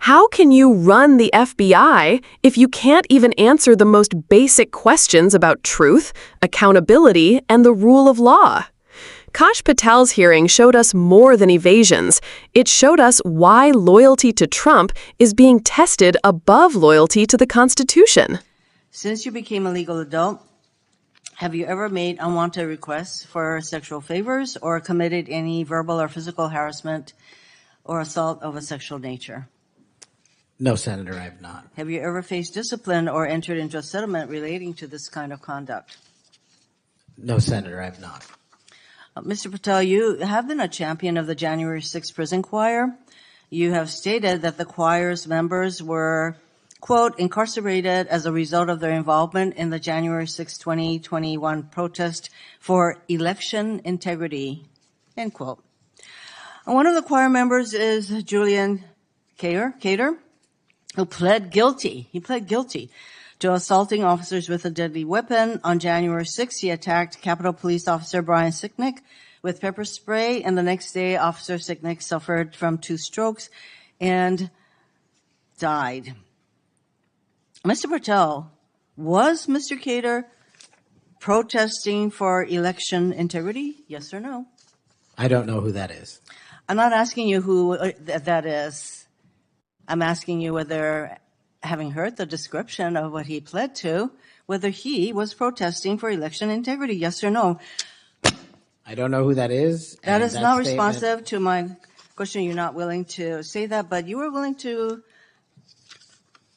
How can you run the FBI if you can't even answer the most basic questions about truth, accountability, and the rule of law? Kash Patel's hearing showed us more than evasions. It showed us why loyalty to Trump is being tested above loyalty to the Constitution. Since you became a legal adult, have you ever made unwanted requests for sexual favors or committed any verbal or physical harassment or assault of a sexual nature? No, Senator, I have not. Have you ever faced discipline or entered into a settlement relating to this kind of conduct? No, Senator, I have not. Mr. Patel, you have been a champion of the January 6th prison choir. You have stated that the choir's members were, quote, incarcerated as a result of their involvement in the January 6, 2021 protest for election integrity, end quote. And one of the choir members is Julian Cater, who pled guilty. He pled guilty to assaulting officers with a deadly weapon. On January 6th, he attacked Capitol Police Officer Brian Sicknick with pepper spray, and the next day, Officer Sicknick suffered from 2 strokes and died. Mr. Patel, was Mr. Cater protesting for election integrity? Yes or no? I don't know who that is. I'm not asking you who that is. I'm asking you whether, having heard the description of what he pled to, whether he was protesting for election integrity, yes or no? I don't know who that is. That is not responsive to my question. You're not willing to say that, but you were willing to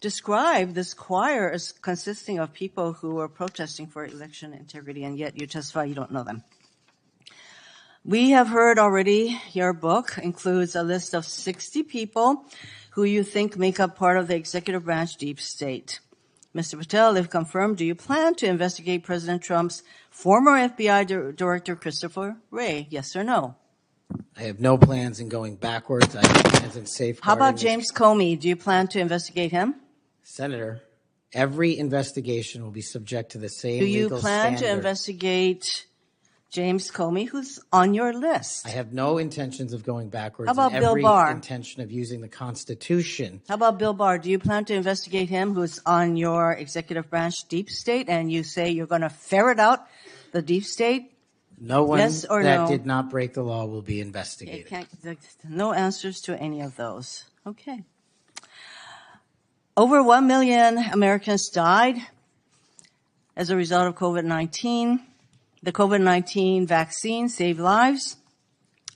describe this choir as consisting of people who were protesting for election integrity, and yet you testify you don't know them. We have heard already your book includes a list of 60 people who you think make up part of the executive branch deep state. Mr. Patel, if confirmed, do you plan to investigate President Trump's former FBI Director Christopher Wray? Yes or no? I have no plans in going backwards. I have plans in safeguarding. How about James Comey? Do you plan to investigate him? Senator, every investigation will be subject to the same legal standard. Do you plan to investigate James Comey, who's on your list? I have no intentions of going backwards. How about and Bill every Barr? intention of using the Constitution. How about Bill Barr? Do you plan to investigate him, who's on your executive branch deep state, and you say you're going to ferret out the deep state? No one Yes or that no? did not break the law will be investigated. No answers to any of those. Okay. Over 1 million Americans died as a result of COVID-19. The COVID-19 vaccine saved lives.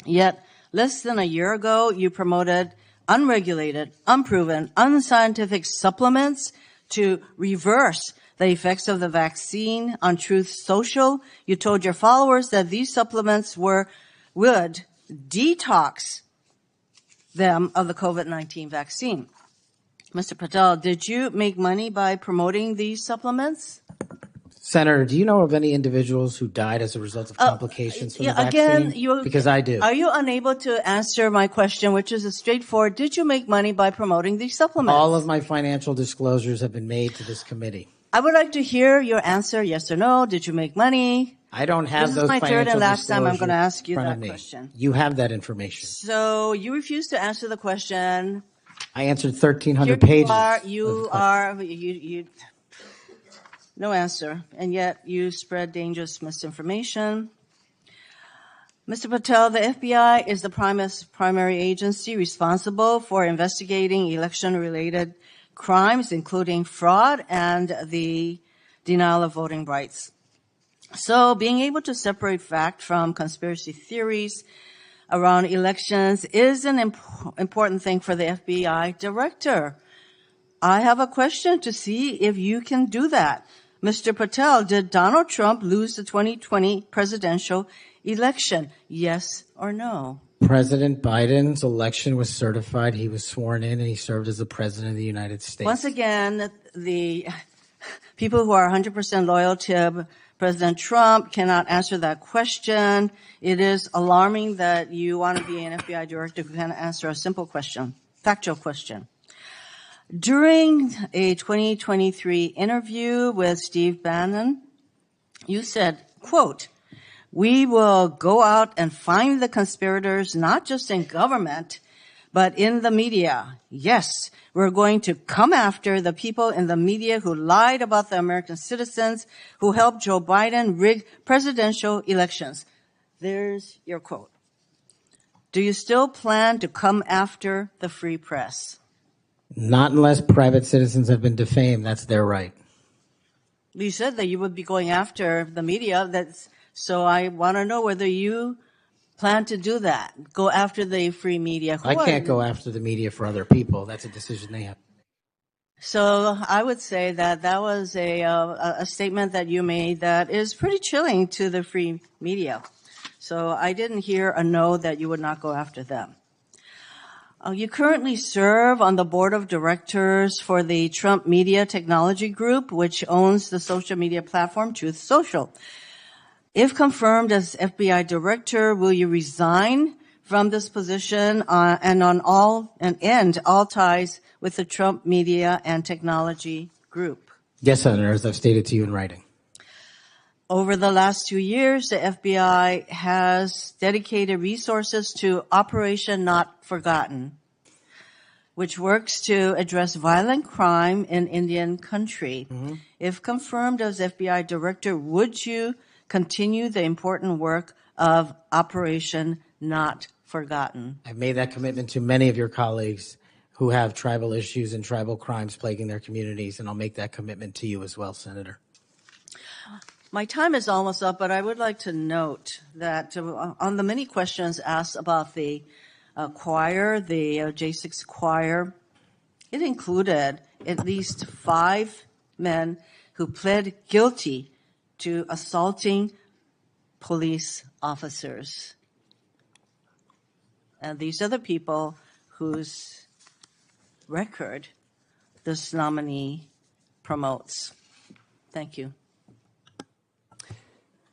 Yet, less than a year ago, you promoted unregulated, unproven, unscientific supplements to reverse the effects of the vaccine on Truth Social. You told your followers that these supplements would detox them of the COVID-19 vaccine. Mr. Patel, did you make money by promoting these supplements? Senator, do you know of any individuals who died as a result of complications from the vaccine? Because I do. Are you unable to answer my question, which is a straightforward, did you make money by promoting these supplements? All of my financial disclosures have been made to this committee. I would like to hear your answer, yes or no. Did you make money? I don't have those financial disclosures. This is my third and last time I'm going to ask you that question. You have that information. So you refuse to answer the question. I answered 1,300 pages. No answer, and yet you spread dangerous misinformation. Mr. Patel, the FBI is the primary agency responsible for investigating election-related crimes, including fraud and the denial of voting rights. So being able to separate fact from conspiracy theories around elections is an important thing for the FBI director. I have a question to see if you can do that. Mr. Patel, did Donald Trump lose the 2020 presidential election? Yes or no? President Biden's election was certified. He was sworn in and he served as the president of the United States. Once again, the people who are 100% loyal to President Trump cannot answer that question. It is alarming that you want to be an FBI director who can answer a simple question, factual question. During a 2023 interview with Steve Bannon, you said, quote, "We will go out and find the conspirators, not just in government, But in the media, yes, we're going to come after the people in the media who lied about the American citizens, who helped Joe Biden rig presidential elections. There's your quote. Do you still plan to come after the free press? Not unless private citizens have been defamed. That's their right. You said that you would be going after the media. So I want to know whether you plan to do that. Go after the free media. I can't go after the media for other people. That's a decision they have. So I would say that was a statement that you made that is pretty chilling to the free media. So I didn't hear a no that you would not go after them. You currently serve on the board of directors for the Trump Media Technology Group, which owns the social media platform Truth Social. If confirmed as FBI director, will you resign from this position and end all ties with the Trump Media and Technology Group? Yes, Senator, as I've stated to you in writing. Over the last 2 years, the FBI has dedicated resources to Operation Not Forgotten, which works to address violent crime in Indian country. Mm-hmm. If confirmed as FBI director, would you continue the important work of Operation Not Forgotten? I've made that commitment to many of your colleagues who have tribal issues and tribal crimes plaguing their communities, and I'll make that commitment to you as well, Senator. My time is almost up, but I would like to note that on the many questions asked about the choir, the J6 choir, it included at least 5 men who pled guilty to assaulting police officers. And these are the people whose record this nominee promotes. Thank you.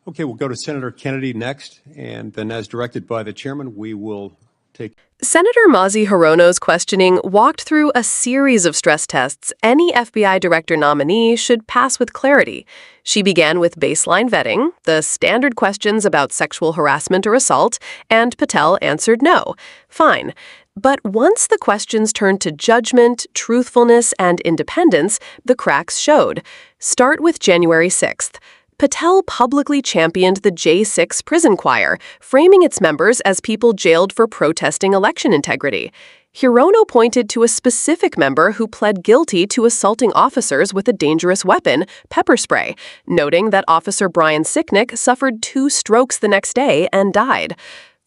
Okay, we'll go to Senator Kennedy next, and then as directed by the chairman, we will take... Senator Mazie Hirono's questioning walked through a series of stress tests any FBI director nominee should pass with clarity. She began with baseline vetting, the standard questions about sexual harassment or assault, and Patel answered no. Fine. But once the questions turned to judgment, truthfulness, and independence, the cracks showed. Start with January 6th. Patel publicly championed the J6 prison choir, framing its members as people jailed for protesting election integrity. Hirono pointed to a specific member who pled guilty to assaulting officers with a dangerous weapon, pepper spray, noting that Officer Brian Sicknick suffered 2 strokes the next day and died.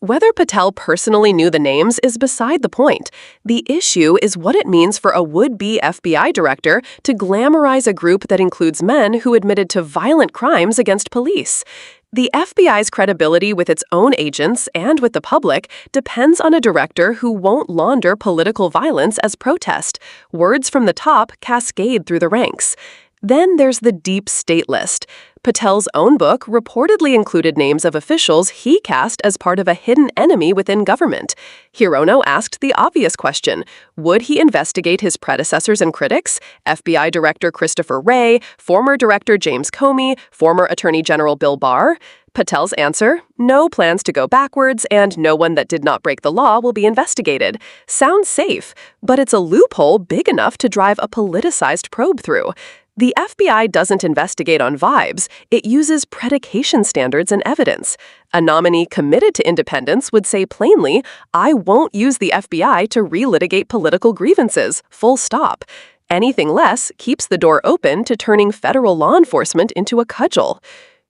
Whether Patel personally knew the names is beside the point. The issue is what it means for a would-be FBI director to glamorize a group that includes men who admitted to violent crimes against police. The FBI's credibility with its own agents and with the public depends on a director who won't launder political violence as protest. Words from the top cascade through the ranks. Then there's the deep state list. Patel's own book reportedly included names of officials he cast as part of a hidden enemy within government. Hirono asked the obvious question, would he investigate his predecessors and critics, FBI Director Christopher Wray, former Director James Comey, former Attorney General Bill Barr? Patel's answer, no plans to go backwards, and no one that did not break the law will be investigated. Sounds safe, but it's a loophole big enough to drive a politicized probe through. The FBI doesn't investigate on vibes, it uses predication standards and evidence. A nominee committed to independence would say plainly, I won't use the FBI to relitigate political grievances, full stop. Anything less keeps the door open to turning federal law enforcement into a cudgel.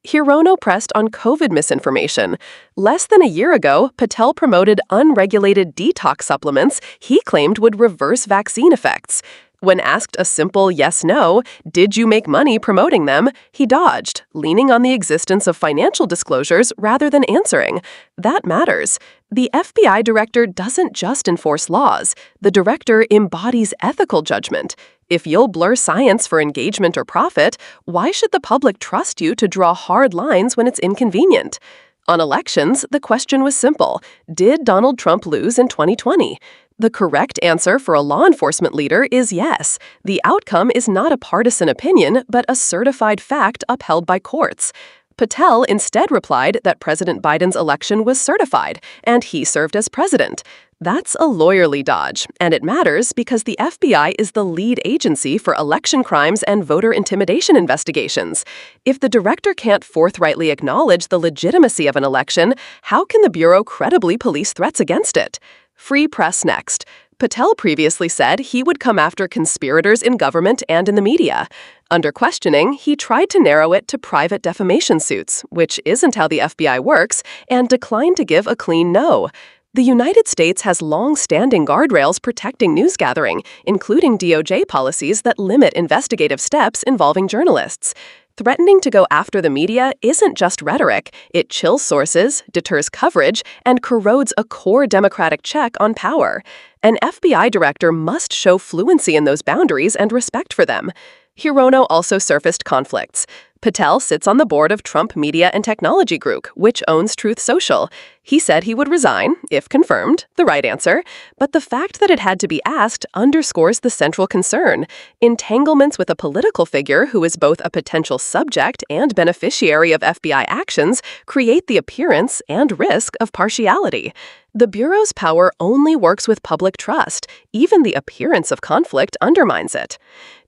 Hirono pressed on COVID misinformation. Less than a year ago, Patel promoted unregulated detox supplements he claimed would reverse vaccine effects. When asked a simple yes-no, did you make money promoting them, he dodged, leaning on the existence of financial disclosures rather than answering. That matters. The FBI director doesn't just enforce laws. The director embodies ethical judgment. If you'll blur science for engagement or profit, why should the public trust you to draw hard lines when it's inconvenient? On elections, the question was simple. Did Donald Trump lose in 2020? The correct answer for a law enforcement leader is yes. The outcome is not a partisan opinion, but a certified fact upheld by courts. Patel instead replied that President Biden's election was certified, and he served as president. That's a lawyerly dodge, and it matters because the FBI is the lead agency for election crimes and voter intimidation investigations. If the director can't forthrightly acknowledge the legitimacy of an election, how can the Bureau credibly police threats against it? Free press next. Patel previously said he would come after conspirators in government and in the media. Under questioning, he tried to narrow it to private defamation suits, which isn't how the FBI works, and declined to give a clean no. The United States has long-standing guardrails protecting news gathering, including DOJ policies that limit investigative steps involving journalists. Threatening to go after the media isn't just rhetoric. It chills sources, deters coverage, and corrodes a core democratic check on power. An FBI director must show fluency in those boundaries and respect for them. Hirono also surfaced conflicts. Patel sits on the board of Trump Media and Technology Group, which owns Truth Social. He said he would resign, if confirmed, the right answer, but the fact that it had to be asked underscores the central concern. Entanglements with a political figure who is both a potential subject and beneficiary of FBI actions create the appearance and risk of partiality. The Bureau's power only works with public trust. Even the appearance of conflict undermines it.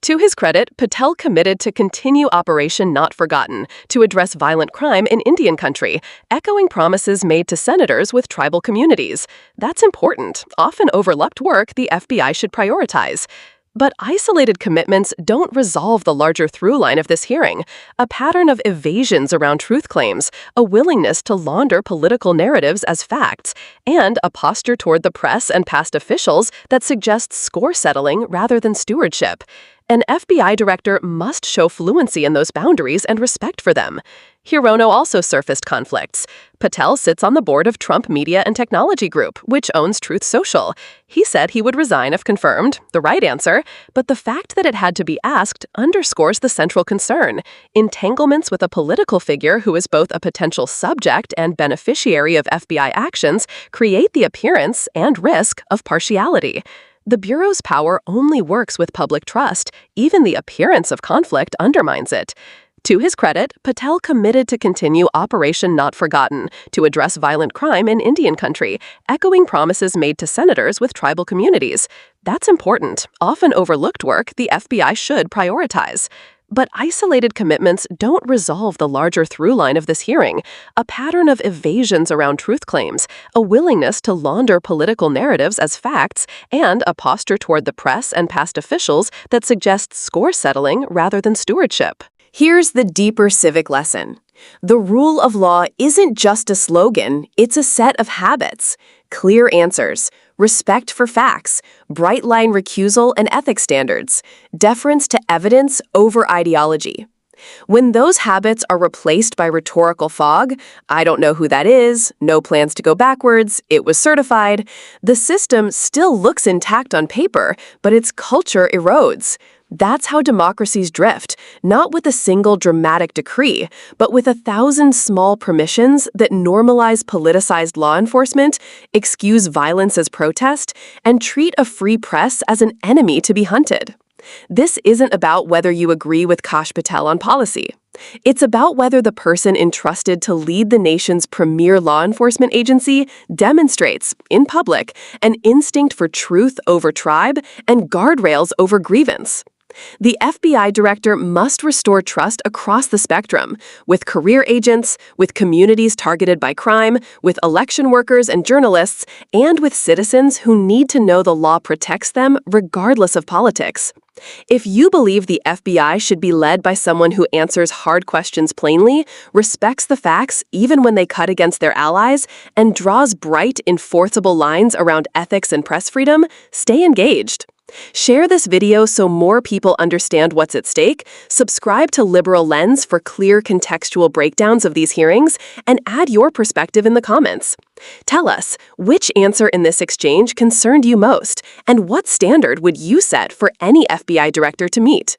To his credit, Patel committed to continue Operation Not Forgotten to address violent crime in Indian country, echoing promises made to senators with tribal communities. That's important, often overlooked work the FBI should prioritize. But isolated commitments don't resolve the larger through line of this hearing, a pattern of evasions around truth claims, a willingness to launder political narratives as facts, and a posture toward the press and past officials that suggests score settling rather than stewardship. An FBI director must show fluency in those boundaries and respect for them. Hirono also surfaced conflicts. Patel sits on the board of Trump Media and Technology Group, which owns Truth Social. He said he would resign if confirmed, the right answer, but the fact that it had to be asked underscores the central concern. Entanglements with a political figure who is both a potential subject and beneficiary of FBI actions create the appearance and risk of partiality. The Bureau's power only works with public trust. Even the appearance of conflict undermines it. To his credit, Patel committed to continue Operation Not Forgotten to address violent crime in Indian country, echoing promises made to senators with tribal communities. That's important, often overlooked work the FBI should prioritize. But isolated commitments don't resolve the larger through line of this hearing, a pattern of evasions around truth claims, a willingness to launder political narratives as facts, and a posture toward the press and past officials that suggests score settling rather than stewardship. Here's the deeper civic lesson. The rule of law isn't just a slogan, it's a set of habits. Clear answers, respect for facts, bright-line recusal and ethics standards, deference to evidence over ideology. When those habits are replaced by rhetorical fog, I don't know who that is, no plans to go backwards, it was certified, the system still looks intact on paper, but its culture erodes. That's how democracies drift, not with a single dramatic decree, but with 1,000 small permissions that normalize politicized law enforcement, excuse violence as protest, and treat a free press as an enemy to be hunted. This isn't about whether you agree with Kash Patel on policy. It's about whether the person entrusted to lead the nation's premier law enforcement agency demonstrates, in public, an instinct for truth over tribe and guardrails over grievance. The FBI director must restore trust across the spectrum, with career agents, with communities targeted by crime, with election workers and journalists, and with citizens who need to know the law protects them regardless of politics. If you believe the FBI should be led by someone who answers hard questions plainly, respects the facts even when they cut against their allies, and draws bright, enforceable lines around ethics and press freedom, stay engaged. Share this video so more people understand what's at stake, subscribe to Liberal Lens for clear contextual breakdowns of these hearings, and add your perspective in the comments. Tell us, which answer in this exchange concerned you most, and what standard would you set for any FBI director to meet?